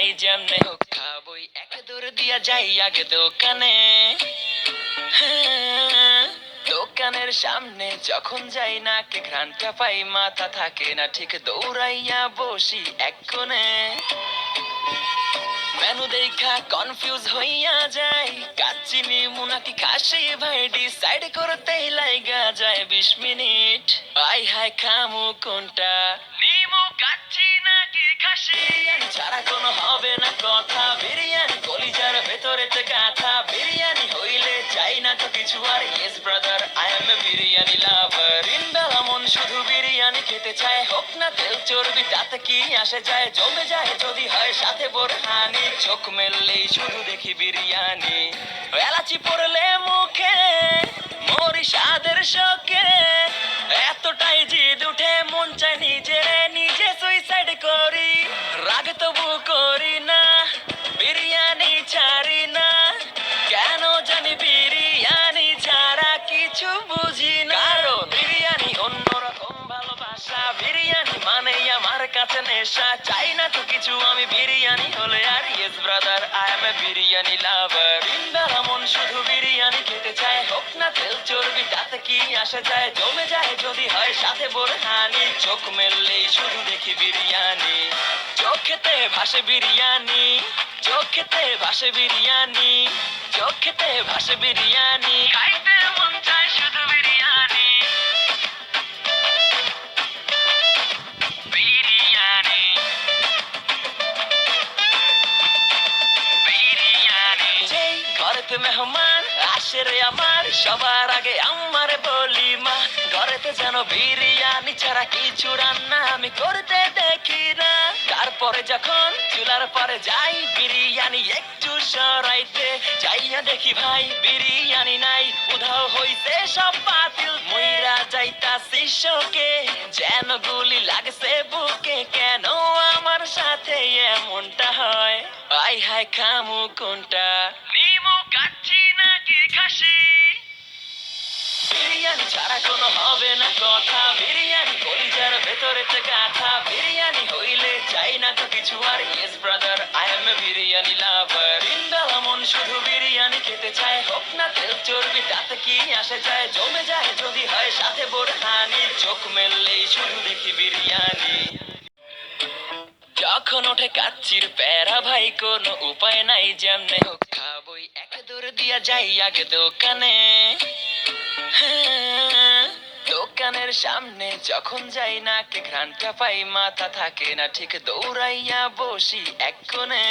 নাই যেমনে হোক খাবই এক দৌড় দিয়া যাই আগে দোকানে। দোকানের সামনে যখন যাই নাকে ঘ্রাণটা পাই মাথা থাকে না ঠিক দৌড়াইয়া বসি এক কোণে। মেনু দেখা কনফিউজ হইয়া যাই কাচ্চি নিমু নাকি খাসি ভাই ডিসাইড করতেই লাইগা যায় 20 মিনিট। আই হাই খামু কোনটা নিমু কাচ্চি নাকি খাসি ছাড়া কোনো হবে না কথা। বিরিয়ানি কলিজার ভেতরেতে গাথা বিরিয়ানি হইলে চাই না তো কিছু আর। Yes brother I M A biryani লাভার। ইনবেলা মন শুধু বিরিয়ানি খেতে চায় হোক না তেল চর্বি তাতে কি আসে যায়। জমে যায় যদি হয় সাথে বোরহানি চোখ মেললেই শুধু দেখি বিরিয়ানি। এলাচি পড়লে মুখে মরি স্বাদের শোকে এতটাই জিদ উঠে মন চায় নিজে সুইসাইড করি। রাগ তবু করি না বিরিয়ানি ছাড়ি না কেন জানি বিরিয়ানি ছাড়া কিছু বুঝি না। কারণ বিরিয়ানি অন্যরকম ভালোবাসা বিরিয়ানি মানেই আমার কাছে নেশা। চাই না তো কিছু আমি বিরিয়ানি হলে আর। Yes brother I M A biryani লাভার। ইনবেলা মন শুধু বিরিয়ানি খেতে চায় হোক না তেল চর্বি তাতে কি আসে যায়। জমে যায় যদি হয় সাথে বোরহানি চোখ মেললেই শুধু দেখি বিরিয়ানি। চোখেতে ভাসে বিরিয়ানি চোখেতে ভাসে বিরিয়ানি চোখেতে ভাসে বিরিয়ানি খাইতে মন চায় শুধু বিরিয়ানি। বিরিয়ানি বিরিয়ানি যেই ঘরেতে মেহমান আসে রে আমার সবার আগে আমার বলি মা ঘরেতে যেন বিরিয়ানি ছাড়া কিছু রান্না আমি করতে দেখি না। তারপরে যখন চুলার পরে যাই বিরিয়ানি একটু সরাইতে যাইয়া দেখি ভাই বিরিয়ানি নাই উধাও হইছে সব বাতিল। মইরা যাইতাছি শোকে যেন গুলি লাগছে বুকে কেন আমার সাথে এমনটা হয়। আই হাই খামু কোনটা নিমু কাচ্চি নাকি খাসি বিরিয়ানি ছাড়া কোনো হবে না কথা। বিরিয়ানি কলিজার ভেতরেতে গাথা বিরিয়ানি হইলে চাই না তো কিছু আর। Yes brother I M A biryani লাভার। ইনবেলা মন শুধু বিরিয়ানি খেতে চায় হোক না তেল চর্বি তাতে কি আসে যায়। জমে যায় যদি হয় সাথে বোরহানি চোখ মেললেই শুধু দেখি বিরিয়ানি। যখন ওঠে কাচ্চির প্যারা ভাই কোনো উপায় নাই যেমনে হোক খাবই এক দৌড় দিয়া যাই আগে দোকানে। দোকানের সামনে যখন যাই নাকে ঘ্রাণটা পাই মাথা থাকে না ঠিক দৌড়াইয়া বসি এক কোণে।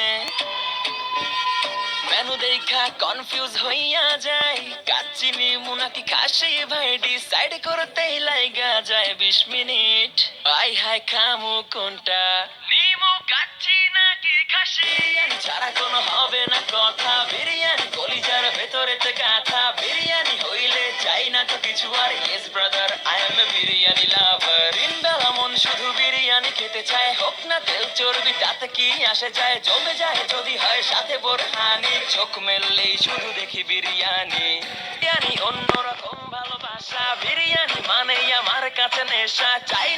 মেনু দেখা কনফিউজ হইয়া যাই কাচ্চি নিমু নাকি খাসি ভাই ডিসাইড করতেই লাইগা যায় 20 মিনিট। আই হাই খামু কোনটা নিমু কাচ্চি নাকি খাসি ছাড়া কোনো হবে না কথা। বিরিয়ানি কলিজার ভেতরেতে গাথা বিরিয়ানি হইলে চাই না তো কিছু আর। Yes brother I M A biryani লাভার। ইনবেলা মন শুধু বিরিয়ানি খেতে চায় হোক না তেল চর্বি তাতে কি আসে যায়। জমে যায় যদি হয় সাথে বোরহানি চোখ মেললেই শুধু দেখি বিরিয়ানি। বিরিয়ানি অন্যরকম ভালোবাসা বিরিয়ানি মানেই আমার কাছে নেশা। চাই